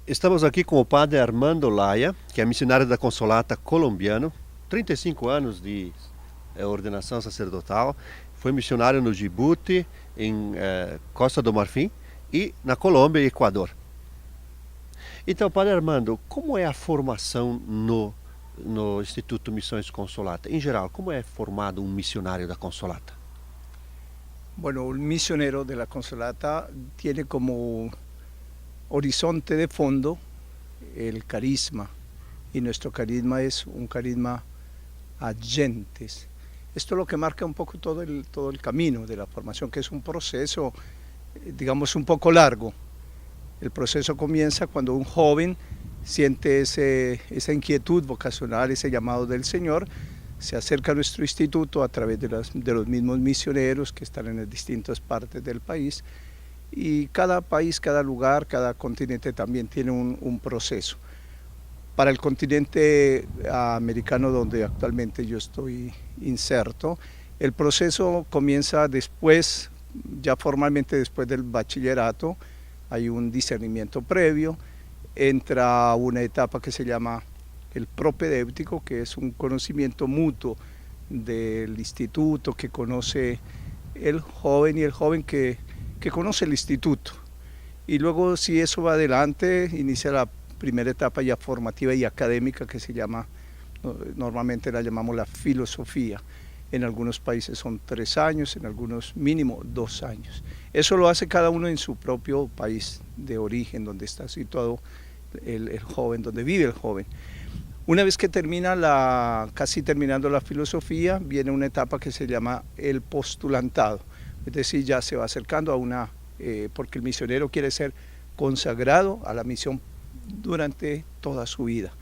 Estamos aqui com o padre Armando Laia, que é missionário da Consolata colombiano, 35 anos de ordenação sacerdotal. Foi missionário no Djibouti, em Costa do Marfim e na Colômbia e Equador. Então, padre Armando, como é a formação no Instituto Missões Consolata? Em geral, como é formado um missionário da Consolata? Bueno, un misionero de la Consolata tiene como horizonte de fondo el carisma, y nuestro carisma es un carisma a gentes. Esto es lo que marca un poco todo el camino de la formación, que es un proceso, digamos, un poco largo. El proceso comienza cuando un joven siente esa inquietud vocacional, ese llamado del Señor, se acerca a nuestro instituto a través de los mismos misioneros que están en las distintas partes del país, y cada país, cada lugar, cada continente también tiene un proceso. Para el continente americano, donde actualmente yo estoy inserto, el proceso comienza después, ya formalmente después del bachillerato. Hay un discernimiento previo, entra una etapa que se llama el propedéutico, que es un conocimiento mutuo del instituto, que conoce el joven y el joven que conoce el instituto. Y luego, si eso va adelante, inicia la primera etapa ya formativa y académica, que se llama, normalmente la llamamos la filosofía. En algunos países son 3 años, en algunos mínimo 2 años. Eso lo hace cada uno en su propio país de origen, donde está situado el joven, donde vive el joven. Una vez que casi terminando la filosofía, viene una etapa que se llama el postulantado. Es decir, ya se va acercando a porque el misionero quiere ser consagrado a la misión durante toda su vida.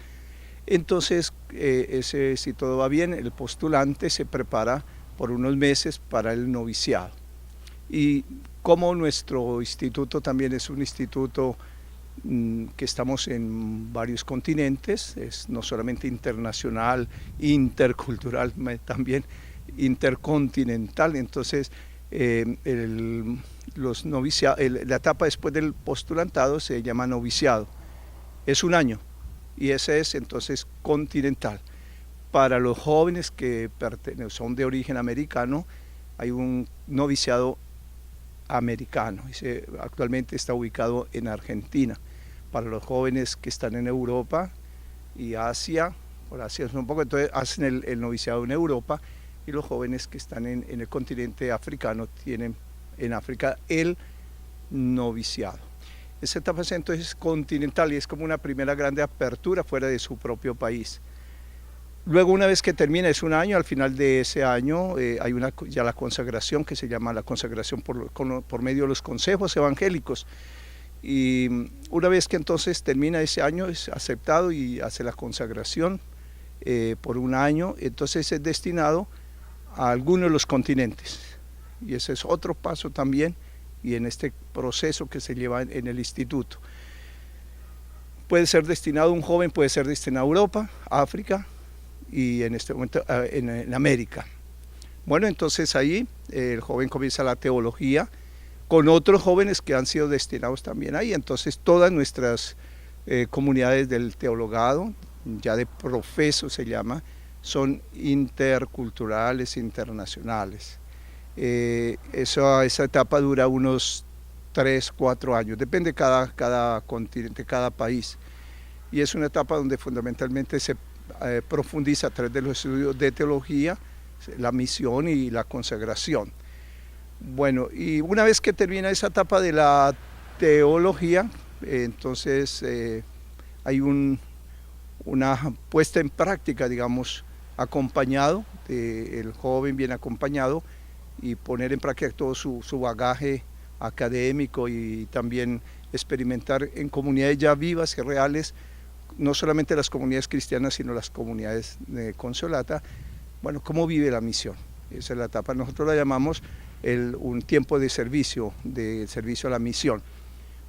Entonces, si todo va bien, el postulante se prepara por unos meses para el noviciado. Y como nuestro instituto también es un instituto que estamos en varios continentes, es no solamente internacional, intercultural, también intercontinental. Entonces, la etapa después del postulantado se llama noviciado. Es 1 año, y ese es entonces continental. Para los jóvenes que son de origen americano, hay un noviciado americano, actualmente está ubicado en Argentina. Para los jóvenes que están en Europa y Asia, por Asia es un poco, entonces hacen el noviciado en Europa, y los jóvenes que están en el continente africano tienen en África el noviciado. Esa etapa entonces es continental y es como una primera grande apertura fuera de su propio país. Luego, una vez que termina, es 1 año, al final de ese año hay ya la consagración, que se llama la consagración por medio de los consejos evangélicos. Y una vez que entonces termina ese año, es aceptado y hace la consagración por 1 año, entonces es destinado a alguno de los continentes. Y ese es otro paso también, y en este proceso que se lleva en el instituto. Puede ser destinado, un joven puede ser destinado a Europa, a África, y en este momento en América. Bueno, entonces ahí el joven comienza la teología con otros jóvenes que han sido destinados también ahí. Entonces todas nuestras comunidades del teologado, ya de profeso se llama, son interculturales, internacionales. Esa etapa dura unos 3, 4 años, depende de cada continente, cada país. Y es una etapa donde fundamentalmente se profundiza a través de los estudios de teología, la misión y la consagración. Bueno, y una vez que termina esa etapa de la teología, entonces hay una puesta en práctica, digamos, acompañado, el joven viene acompañado, y poner en práctica todo su bagaje académico, y también experimentar en comunidades ya vivas y reales, no solamente las comunidades cristianas, sino las comunidades de Consolata, bueno, cómo vive la misión. Esa es la etapa, nosotros la llamamos un tiempo de servicio a la misión.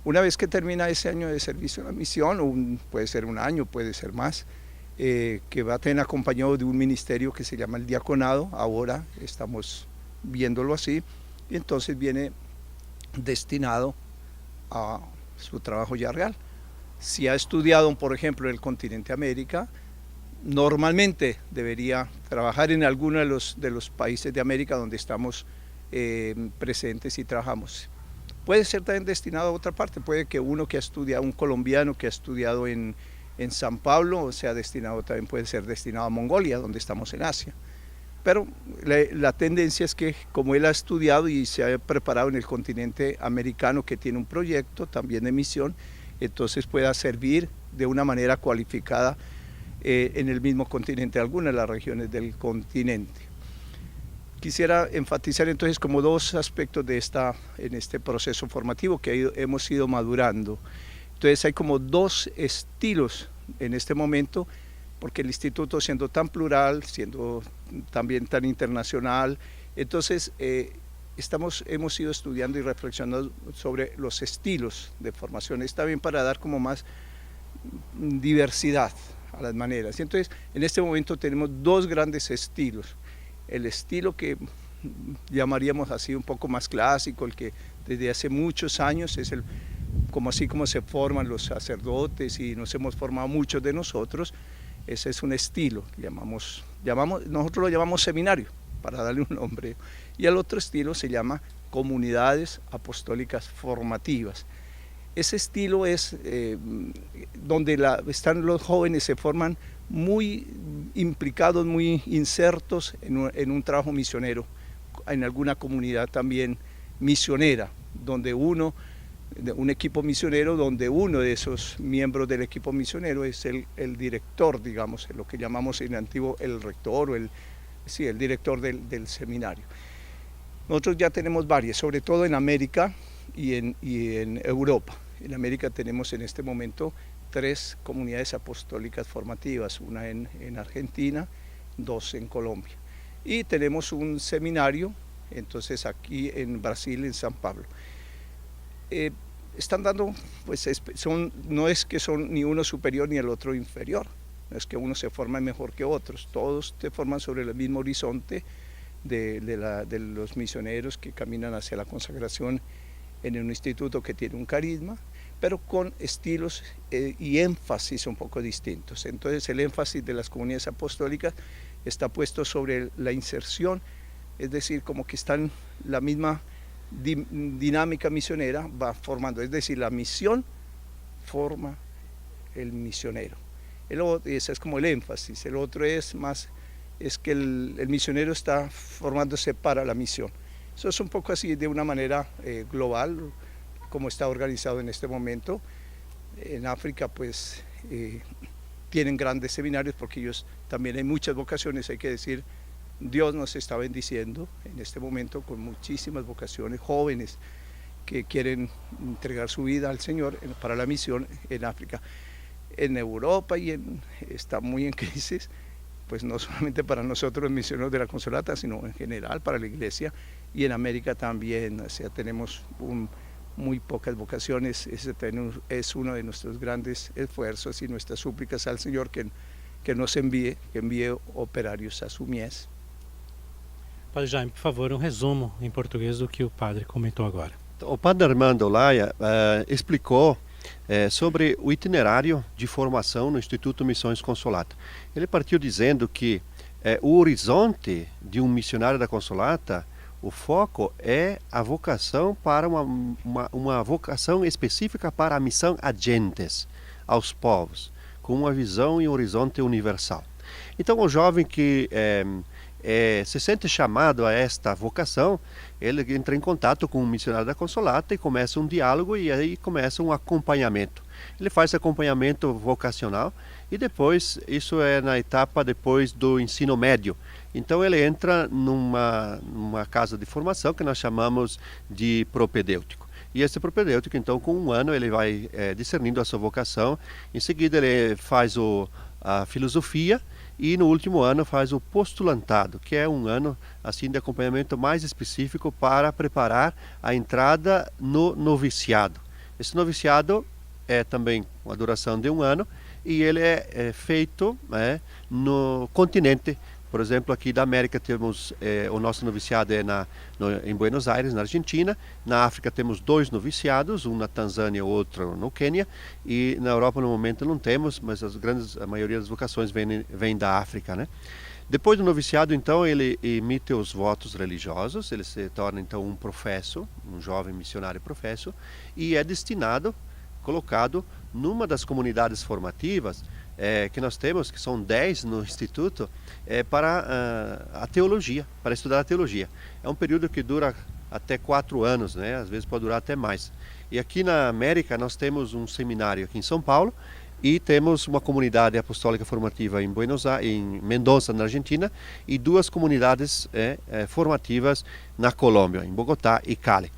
Una vez que termina ese año de servicio a la misión, puede ser 1 año, puede ser más, que va a tener acompañado de un ministerio que se llama el diaconado, ahora estamos viéndolo así, y entonces viene destinado a su trabajo ya real. Si ha estudiado, por ejemplo, el continente América, normalmente debería trabajar en alguno de los países de América donde estamos presentes y trabajamos. Puede ser también destinado a otra parte, puede que uno que ha estudiado, un colombiano que ha estudiado en San Pablo, sea destinado, también puede ser destinado a Mongolia, donde estamos en Asia. Pero la tendencia es que como él ha estudiado y se ha preparado en el continente americano, que tiene un proyecto también de misión, entonces pueda servir de una manera cualificada en el mismo continente, algunas de las regiones del continente. Quisiera enfatizar entonces como dos aspectos en este proceso formativo que hemos ido madurando. Entonces hay como dos estilos en este momento, porque el instituto, siendo tan plural, siendo también tan internacional, entonces hemos ido estudiando y reflexionando sobre los estilos de formación. Está bien para dar como más diversidad a las maneras. Y entonces en este momento tenemos dos grandes estilos. El estilo que llamaríamos así un poco más clásico, el que desde hace muchos años es así como se forman los sacerdotes y nos hemos formado muchos de nosotros. Ese es un estilo, nosotros lo llamamos seminario, para darle un nombre. Y el otro estilo se llama comunidades apostólicas formativas. Ese estilo es donde están los jóvenes, se forman muy implicados, muy insertos en un trabajo misionero, en alguna comunidad también misionera, donde un equipo misionero, donde uno de esos miembros del equipo misionero es el director, digamos, lo que llamamos en antiguo el rector o el director del seminario. Nosotros ya tenemos varias, sobre todo en América y en Europa. En América tenemos en este momento 3 comunidades apostólicas formativas, una en Argentina, 2 en Colombia. Y tenemos un seminario, entonces aquí en Brasil, en San Pablo. Están dando, pues no es que son ni uno superior ni el otro inferior, no es que uno se forma mejor que otros, todos te forman sobre el mismo horizonte de los misioneros que caminan hacia la consagración en un instituto que tiene un carisma, pero con estilos y énfasis un poco distintos. Entonces el énfasis de las comunidades apostólicas está puesto sobre la inserción, es decir, como que están la misma dinámica misionera va formando, es decir, la misión forma el misionero. Ese es como el énfasis. El otro es que el misionero está formándose para la misión. Eso es un poco así de una manera global, como está organizado en este momento. En África pues tienen grandes seminarios porque ellos también hay muchas vocaciones, hay que decir, Dios nos está bendiciendo en este momento con muchísimas vocaciones, jóvenes que quieren entregar su vida al Señor para la misión en África. En Europa está muy en crisis, pues no solamente para nosotros los misioneros de la Consolata, sino en general para la iglesia, y en América también, o sea, tenemos muy pocas vocaciones. Ese es uno de nuestros grandes esfuerzos y nuestras súplicas al Señor que nos envíe operarios a su mies. Padre Jaime, por favor, resumo em português do que o padre comentou agora. O padre Armando Olaya explicou sobre o itinerário de formação no Instituto Missões Consolata. Ele partiu dizendo que o horizonte de um missionário da Consolata, o foco é a vocação para uma vocação específica para a missão a gentes, aos povos, com uma visão e um horizonte universal. Então o jovem que se sente chamado a esta vocação, ele entra em contato com um missionário da Consolata e começa um diálogo e aí começa um acompanhamento. Ele faz acompanhamento vocacional e depois, isso é na etapa depois do ensino médio. Então ele entra numa casa de formação que nós chamamos de propedêutico. E esse propedêutico, então, com um ano ele vai discernindo a sua vocação. Em seguida ele faz a filosofia e no último ano faz o postulantado, que é um ano assim de acompanhamento mais específico para preparar a entrada no noviciado. Esse noviciado é também uma duração de um ano e ele é feito no continente Por exemplo, aqui da América temos o nosso noviciado em Buenos Aires, na Argentina. Na África temos 2 noviciados, um na Tanzânia e outro no Quênia. E na Europa no momento não temos, mas a maioria das vocações vem da África, né? Depois do noviciado, então, ele emite os votos religiosos, ele se torna então um professo, um jovem missionário professo, e é destinado, colocado numa das comunidades formativas que nós temos, que são 10 no Instituto, para a teologia, para estudar a teologia. É um período que dura até 4 anos, né? Às vezes pode durar até mais. E aqui na América nós temos um seminário aqui em São Paulo, e temos uma comunidade apostólica formativa em Mendoza, na Argentina, e 2 comunidades formativas na Colômbia, em Bogotá e Cali.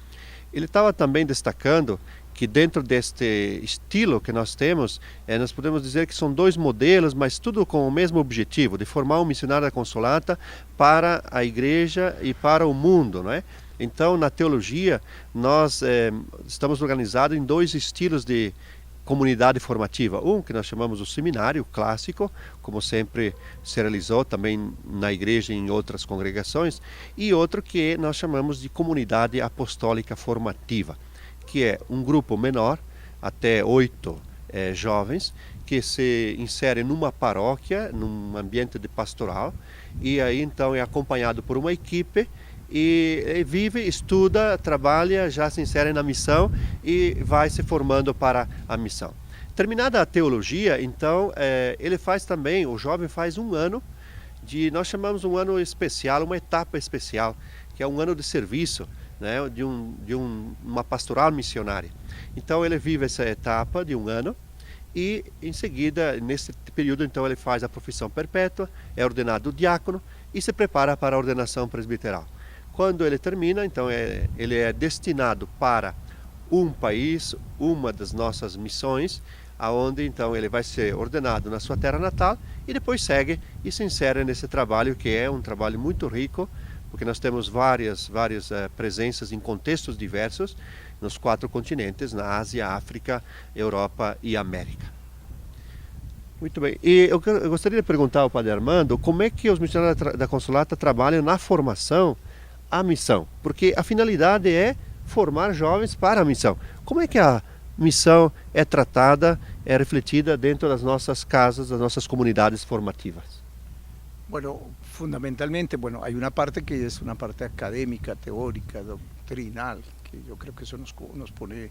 Ele estava também destacando que dentro deste estilo que nós temos, nós podemos dizer que são 2 modelos, mas tudo com o mesmo objetivo, de formar um missionário da Consolata para a igreja e para o mundo, não é? Então, na teologia, nós estamos organizados em 2 estilos de comunidade formativa. Um que nós chamamos o seminário clássico, como sempre se realizou também na igreja e em outras congregações, e outro que nós chamamos de comunidade apostólica formativa, que é um grupo menor, até 8 jovens, que se inserem numa paróquia, num ambiente de pastoral, e aí então é acompanhado por uma equipe e vive, estuda, trabalha, já se insere na missão e vai se formando para a missão. Terminada a teologia, então, ele faz também, o jovem faz um ano nós chamamos um ano especial, uma etapa especial, que é um ano de serviço, né, de uma pastoral missionária. Então ele vive essa etapa de um ano e em seguida, nesse período, então ele faz a profissão perpétua, é ordenado diácono e se prepara para a ordenação presbiteral. Quando ele termina, então ele é destinado para um país, uma das nossas missões, aonde então ele vai ser ordenado na sua terra natal e depois segue e se insere nesse trabalho que é um trabalho muito rico, porque nós temos várias presenças em contextos diversos nos 4 continentes, na Ásia, África, Europa e América. Muito bem. E eu gostaria de perguntar ao Padre Armando como é que os missionários da Consolata trabalham na formação à missão, porque a finalidade é formar jovens para a missão. Como é que a missão é tratada, é refletida dentro das nossas casas, das nossas comunidades formativas? Bueno, fundamentalmente, hay una parte que es una parte académica, teórica, doctrinal, que yo creo que eso nos pone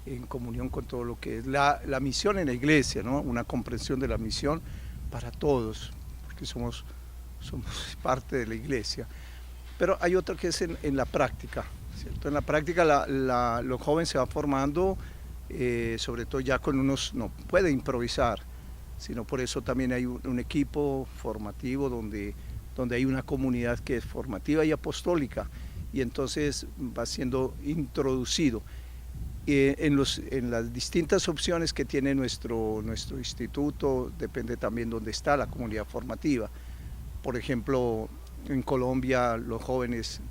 en comunión con todo lo que es la misión en la iglesia, ¿no? Una comprensión de la misión para todos, porque somos parte de la iglesia. Pero hay otro que es en la práctica, ¿cierto? En la práctica los jóvenes se van formando, sobre todo ya con no puede improvisar, sino por eso también hay un equipo formativo donde hay una comunidad que es formativa y apostólica, y entonces va siendo introducido en las distintas opciones que tiene nuestro instituto. Depende también dónde está la comunidad formativa. Por ejemplo, en Colombia los jóvenes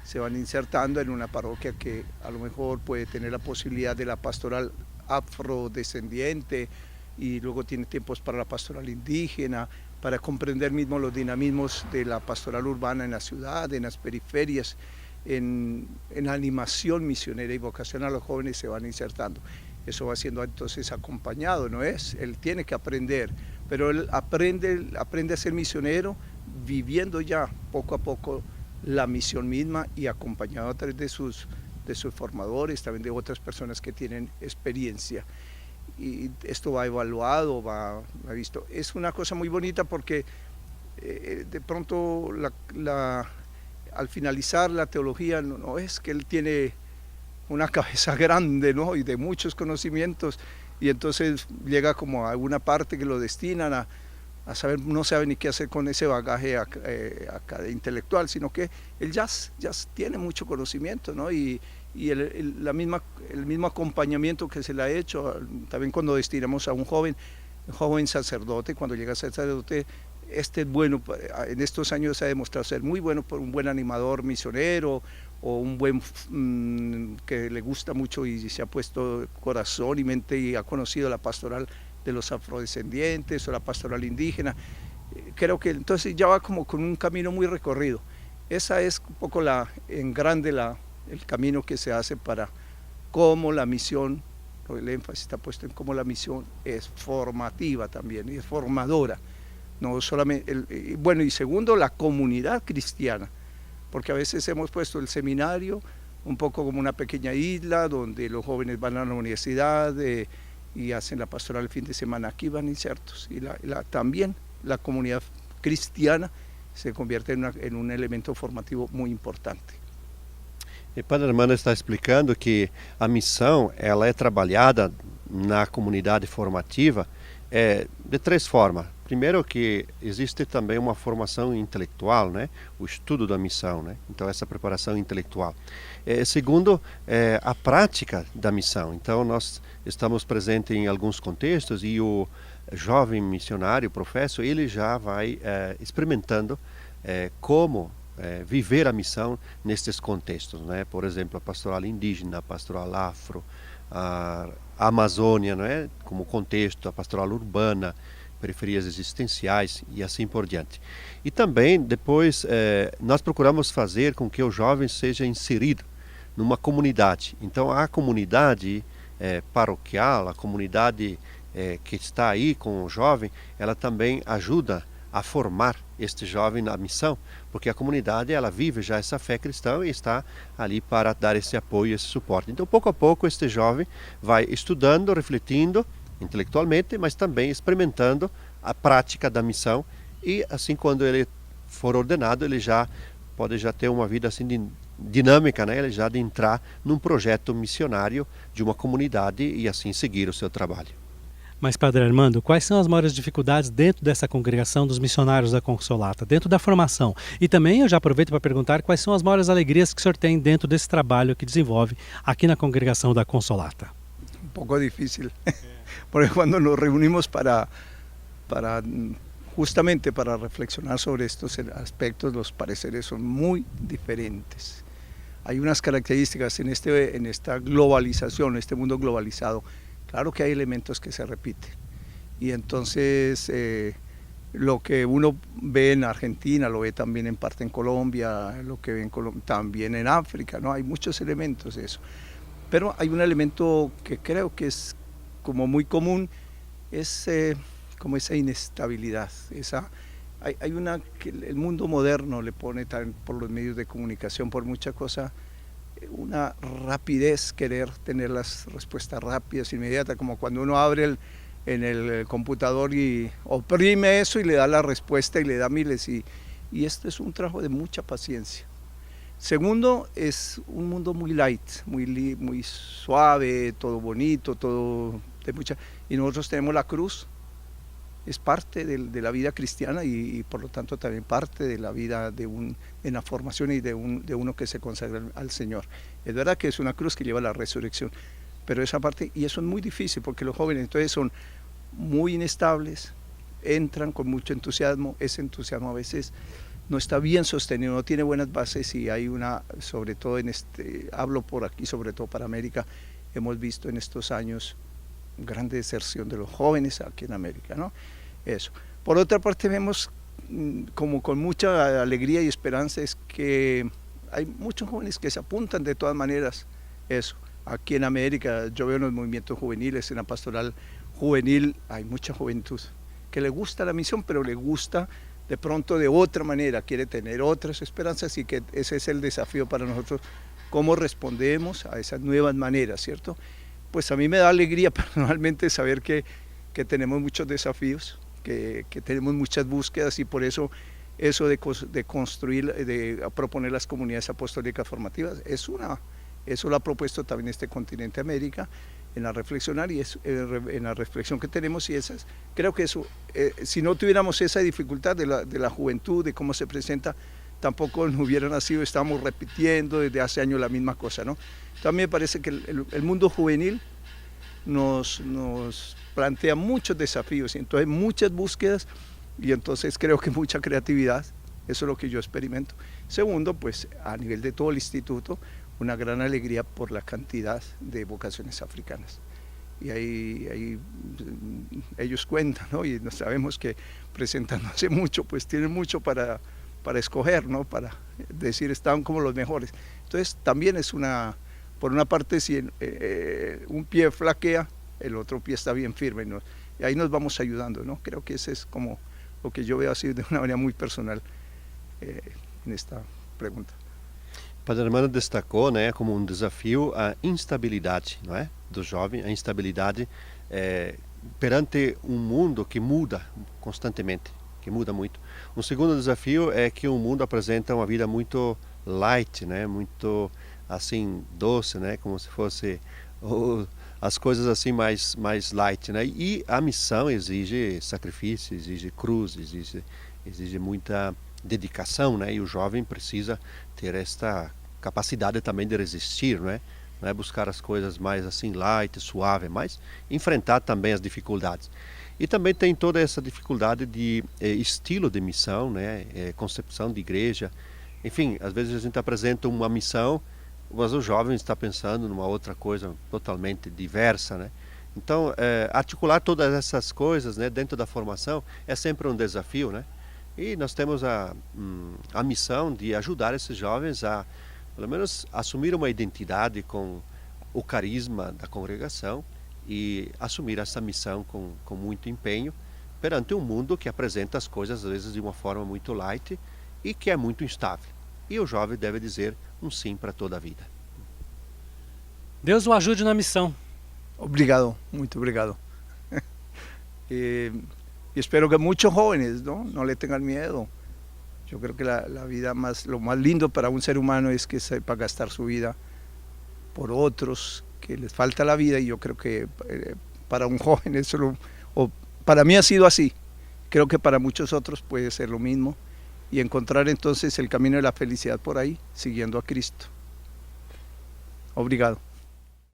se van insertando en una parroquia que a lo mejor puede tener la posibilidad de la pastoral afrodescendiente, y luego tiene tiempos para la pastoral indígena, para comprender mismo los dinamismos de la pastoral urbana en la ciudad, en las periferias, en la animación misionera y vocacional. Los jóvenes se van insertando. Eso va siendo entonces acompañado, ¿no es? Él tiene que aprender, pero él aprende a ser misionero viviendo ya poco a poco la misión misma y acompañado a través de sus formadores, también de otras personas que tienen experiencia. Y esto va evaluado, va visto. Es una cosa muy bonita porque de pronto al finalizar la teología no es que él tiene una cabeza grande, ¿no? Y de muchos conocimientos, y entonces llega como a una parte que lo destinan a saber, no sabe ni qué hacer con ese bagaje intelectual, sino que él ya tiene mucho conocimiento, ¿no? Y el mismo acompañamiento que se le ha hecho, también cuando destinamos a un joven sacerdote, cuando llega a ser sacerdote, es bueno, en estos años ha demostrado ser muy bueno, por un buen animador misionero, o un buen que le gusta mucho y se ha puesto corazón y mente y ha conocido la pastoral de los afrodescendientes o la pastoral indígena, Creo que entonces ya va como con un camino muy recorrido. Esa es un poco en grande el camino que se hace para cómo la misión, el énfasis está puesto en cómo la misión es formativa también, y es formadora. No solamente, bueno, y segundo, la comunidad cristiana, porque a veces hemos puesto el seminario un poco como una pequeña isla donde los jóvenes van a la universidad y hacen la pastoral el fin de semana, aquí van insertos, y también la comunidad cristiana se convierte en un elemento formativo muy importante. E Padre Armando está explicando que a missão ela é trabalhada na comunidade formativa de três formas. Primeiro que existe também uma formação intelectual, né? O estudo da missão, né? Então essa preparação intelectual. Segundo, a prática da missão. Então nós estamos presentes em alguns contextos e o jovem missionário, professor, ele já vai experimentando como viver a missão nestes contextos, né? Por exemplo, a pastoral indígena, a pastoral afro, a Amazônia, não é? Como contexto, a pastoral urbana, periferias existenciais e assim por diante. E também depois nós procuramos fazer com que o jovem seja inserido numa comunidade. Então a comunidade paroquial, a comunidade que está aí com o jovem, ela também ajuda a formar este jovem na missão, porque a comunidade ela vive já essa fé cristã e está ali para dar esse apoio, esse suporte. Então pouco a pouco este jovem vai estudando, refletindo intelectualmente, mas também experimentando a prática da missão e assim quando ele for ordenado ele já pode ter uma vida assim dinâmica, né? Ele já de entrar num projeto missionário de uma comunidade e assim seguir o seu trabalho. Mas, Padre Armando, quais são as maiores dificuldades dentro dessa congregação dos missionários da Consolata, dentro da formação? E também eu já aproveito para perguntar quais são as maiores alegrias que o senhor tem dentro desse trabalho que desenvolve aqui na congregação da Consolata. Un poco difícil, porque cuando nos reunimos justamente para reflexionar sobre estos aspectos, los pareceres son muy diferentes. Hay unas características en esta globalización, en este mundo globalizado. Claro que hay elementos que se repiten y entonces lo que uno ve en Argentina lo ve también en parte en Colombia, lo que ve también en África, ¿no? Hay muchos elementos de eso, pero hay un elemento que creo que es como muy común, es como esa inestabilidad, hay una que el mundo moderno le pone también por los medios de comunicación, por mucha cosa, una rapidez, querer tener las respuestas rápidas, inmediatas, como cuando uno abre en el computador y oprime eso y le da la respuesta y le da miles, y esto es un trabajo de mucha paciencia. Segundo, es un mundo muy light, muy suave, todo bonito, todo de mucha, y nosotros tenemos la cruz, es parte de la vida cristiana y por lo tanto también parte de la vida en la formación y de uno que se consagra al Señor. Es verdad que es una cruz que lleva a la resurrección, pero esa parte, y eso es muy difícil porque los jóvenes entonces son muy inestables, entran con mucho entusiasmo, ese entusiasmo a veces no está bien sostenido, no tiene buenas bases y hay sobre todo hablo por aquí, sobre todo para América, hemos visto en estos años gran deserción de los jóvenes aquí en América, ¿no? Eso. Por otra parte vemos como con mucha alegría y esperanza es que hay muchos jóvenes que se apuntan de todas maneras, eso. Aquí en América yo veo en los movimientos juveniles, en la pastoral juvenil hay mucha juventud que le gusta la misión, pero le gusta de pronto de otra manera, quiere tener otras esperanzas y que ese es el desafío para nosotros, cómo respondemos a esas nuevas maneras, ¿cierto? Pues a mí me da alegría personalmente saber que tenemos muchos desafíos, que tenemos muchas búsquedas y por eso de construir, de proponer las comunidades apostólicas formativas, eso lo ha propuesto también este continente América en la reflexionar y en la reflexión que tenemos y creo que eso, si no tuviéramos esa dificultad de la juventud, de cómo se presenta, tampoco no hubiera nacido, estamos repitiendo desde hace años la misma cosa, ¿no? También me parece que el mundo juvenil nos plantea muchos desafíos y entonces muchas búsquedas y entonces creo que mucha creatividad, eso es lo que yo experimento. Segundo, pues a nivel de todo el instituto, una gran alegría por la cantidad de vocaciones africanas. y ahí ellos cuentan, ¿no? Y sabemos que presentándose mucho, pues tienen mucho para escoger, ¿no? Para decir, están como los mejores. Entonces también es por una parte, si un pie flaquea, el otro pie está bien firme, ¿no? Y ahí nos vamos ayudando, ¿no? Creo que ese es como lo que yo veo así de una manera muy personal en esta pregunta. Padre Armando destacou, né, como um desafio a instabilidade, não é, do jovem, a instabilidade perante um mundo que muda constantemente, que muda muito. Um segundo desafio é que o mundo apresenta uma vida muito light, né, muito assim doce, né, como se fosse as coisas assim mais light, né, e a missão exige sacrifício, exige cruz, exige muita dedicação, né, e o jovem precisa ter esta capacidade também de resistir, não é buscar as coisas mais assim light, suave, mas enfrentar também as dificuldades. E também tem toda essa dificuldade de estilo de missão, né, concepção de igreja. Enfim, às vezes a gente apresenta uma missão, mas o jovem está pensando numa outra coisa totalmente diversa, né? Então, articular todas essas coisas, né, dentro da formação é sempre um desafio, né? E nós temos a missão de ajudar esses jovens a, pelo menos, assumir uma identidade com o carisma da congregação e assumir essa missão com muito empenho perante um mundo que apresenta as coisas, às vezes, de uma forma muito light e que é muito instável. E o jovem deve dizer um sim para toda a vida. Deus o ajude na missão. Obrigado, muito obrigado. Y espero que muchos jóvenes no le tengan miedo. Yo creo que la vida lo más lindo para un ser humano es que sepa gastar su vida por otros, que les falta la vida, y yo creo que para un joven o para mí ha sido así. Creo que para muchos otros puede ser lo mismo, y encontrar entonces el camino de la felicidad por ahí, siguiendo a Cristo. Obrigado.